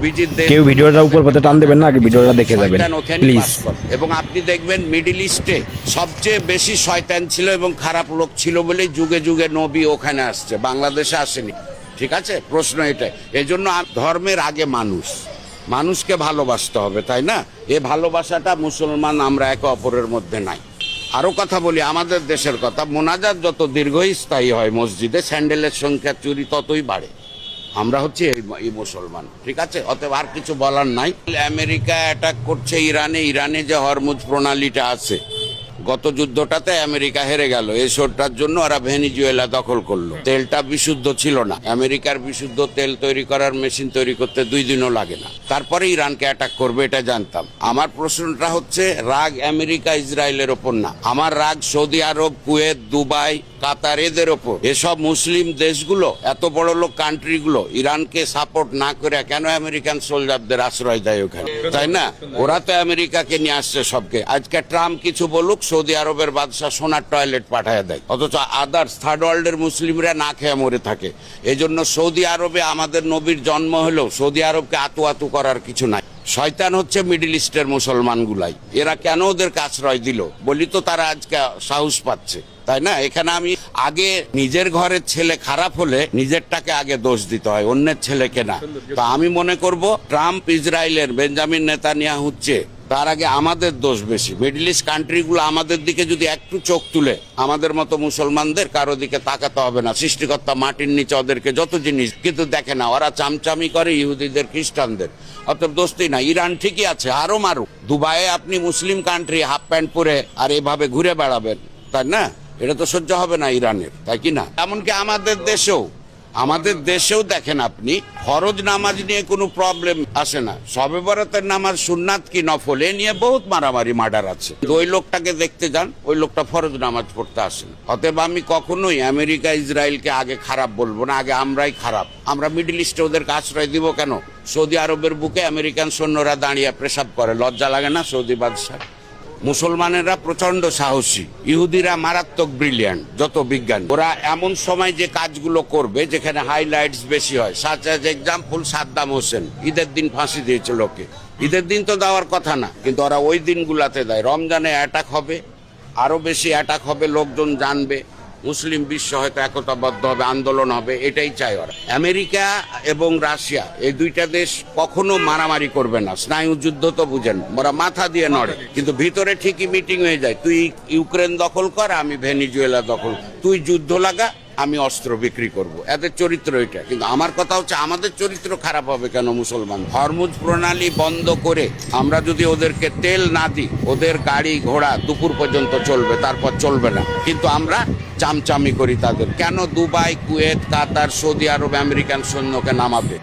নবীজির কেউ ভিডিওটা উপর পাতে টান দেবেন না, আগে ভিডিওটা দেখে যাবেন প্লিজ। এবং আপনি দেখবেন মিডল ইস্টে সবচেয়ে বেশি শয়তান ছিল এবং খারাপ লোক ছিল বলেই যুগে যুগে নবী ওখানে আসছে, বাংলাদেশে আসেনি। ঠিক আছে, প্রশ্ন এটাই। এই জন্য ধর্মের আগে মানুষকে ভালোবাসতে হবে, তাই না? এই ভালোবাসাটা মুসলমান আমরা একে অপরের মধ্যে নাই। আরো কথা বলি, আমাদের দেশের কথা, মোনাজাত যত দীর্ঘস্থায়ী হয় মসজিদে, স্যান্ডেলের সংখ্যা চুরি ততই বাড়ে। আমরা হচ্ছে এই মুসলমান, ঠিক আছে? অতএব আর কিছু বলার নাই। আমেরিকা অ্যাটাক করছে ইরানে যে হরমুজ প্রণালীটা আছে, গত যুদ্ধটাতে আমেরিকা হেরে গেল, এসবটার জন্য ওরা ভেনিজুয়েলা দখল করলো। তেলটা বিশুদ্ধ ছিল না, আমেরিকার বিশুদ্ধ তেল তৈরি করার মেশিন তৈরি করতে 2 দিনও লাগে না। তারপরে ইরানকে অ্যাটাক করবে, এটা জানতাম। আমার প্রশ্নটা হচ্ছে রাগ আমেরিকা ইসরায়েলের ওপর না, আমার রাগ সৌদি আরব, কুয়েত, দুবাই, কাতার, এদের ওপর। এসব মুসলিম দেশগুলো, এত বড় লোক কান্ট্রিগুলো ইরানকে সাপোর্ট না করে কেন আমেরিকান সোলজারদের আশ্রয় দেয় ওখানে, তাই না? ওরা তো আমেরিকাকে নিয়ে আসছে সবকে। আজকে ট্রাম্প কিছু বলুক, সৌদি আরবের বাদশাহ সোনার টয়লেট পাঠায় দেয়, অথচ আদার্স থার্ড ওয়ার্ল্ডের মুসলিমরা না খেয়ে মরে থাকে। এই জন্য সৌদি আরবে আমাদের নবীর জন্ম হলেও সৌদি আরবকে আতু করার কিছু নাই। শয়তান হচ্ছে মিডল ইস্টের মুসলমানগুলাই। এরা কেন ওদেরকে আশ্রয় দিল বলি তো তারা আজকে সাহস পাচ্ছে, তাই না? এখানে আমি আগে নিজের ঘরের ছেলে খারাপ হলে নিজেরটাকে আগে দোষ দিতে হয়, অন্যের ছেলেকে না। তো আমি মনে করব ট্রাম্প ইসরায়েলের বেঞ্জামিন নেতানিয়াহু হচ্ছে, তার আগে আমাদের দোষ বেশি। মিডল ইস্ট কান্ট্রিগুলো আমাদের দিকে যদি একটু চোখ তুলে, আমাদের মতো মুসলমানদের কারো দিকে তাকাতে হবে না। সৃষ্টিকর্তা মাটির নিচে ওদেরকে যত জিনিস, কিন্তু দেখে না, ওরা চামচামি করে ইহুদিদের, খ্রিস্টানদের। অতএব দোস্তি না, ইরান ঠিকই আছে, আরো মারুক। দুবাইয়ে আপনি মুসলিম কান্ট্রি হাফ প্যান্ট পরে আর এভাবে ঘুরে বেড়াবেন, তাই না? এটা তো সহ্য হবে না ইরানের, তাই কি না? এমনকি আমাদের দেশেও দেখেন আপনি, ফরজ নামাজ নিয়ে কোনো প্রবলেম আসে না। শবে বরাতের নামাজ সুন্নাত কি নফল, এ নিয়ে বহুত মারামারি মার্ডার আছে। ওই লোকটাকে দেখতে যান, ওই লোকটা ফরজ নামাজ পড়তে আসে না। অতএব আমি কখনোই আমেরিকা ইসরায়েলকে আগে খারাপ বলবো না, আগে আমরাই খারাপ। আমরা মিডল ইস্টে ওদেরকে আশ্রয় দিব কেন? সৌদি আরবের বুকে আমেরিকান সৈন্যরা দাঁড়িয়ে পেশাব করে, লজ্জা লাগে না সৌদি বাদশাহ? মুসলমানেরা প্রচন্ড সাহসী, ইহুদিরা মারাত্মক ব্রিলিয়ান্ট, যত বিজ্ঞানী। ওরা এমন সময় যে কাজগুলো করবে যেখানে হাইলাইটস বেশি হয়, such as example Saddam Hossain ঈদের দিন ফাঁসি দিয়েছে লোকে। ঈদের দিন তো দেওয়ার কথা না, কিন্তু ওরা ওই দিনগুলাতে দেয়। রমজানে অ্যাটাক হবে, আরো বেশি অ্যাটাক হবে, লোকজন জানবে, মুসলিম বিশ্ব হয়তো একতাবদ্ধ হবে, আন্দোলন হবে, এটাই চাই ওরা। আমেরিকা এবং রাশিয়া এই দুইটা দেশ কখনো মারামারি করবে না। স্নায়ু যুদ্ধ তো বুঝেন, ওরা মাথা দিয়ে নড়ে, কিন্তু ভিতরে ঠিকই মিটিং হয়ে যায়। তুই ইউক্রেন দখল কর, আমি ভেনিজুয়েলা দখল, তুই যুদ্ধ লাগা, আমি অস্ত্র বিক্রি করব। এদের চরিত্র এটা। কিন্তু আমার কথা হচ্ছে, আমাদের চরিত্র খারাপ হবে কেন মুসলমান? হরমুজ প্রণালী বন্ধ করে আমরা যদি ওদেরকে তেল না দিই, ওদের গাড়ি ঘোড়া দুপুর পর্যন্ত চলবে, তারপর চলবে না। কিন্তু আমরা চামচামি করি তাদের। কেন দুবাই, কুয়েত, কাতার, সৌদি আরব আমেরিকান সৈন্যকে নামাবে?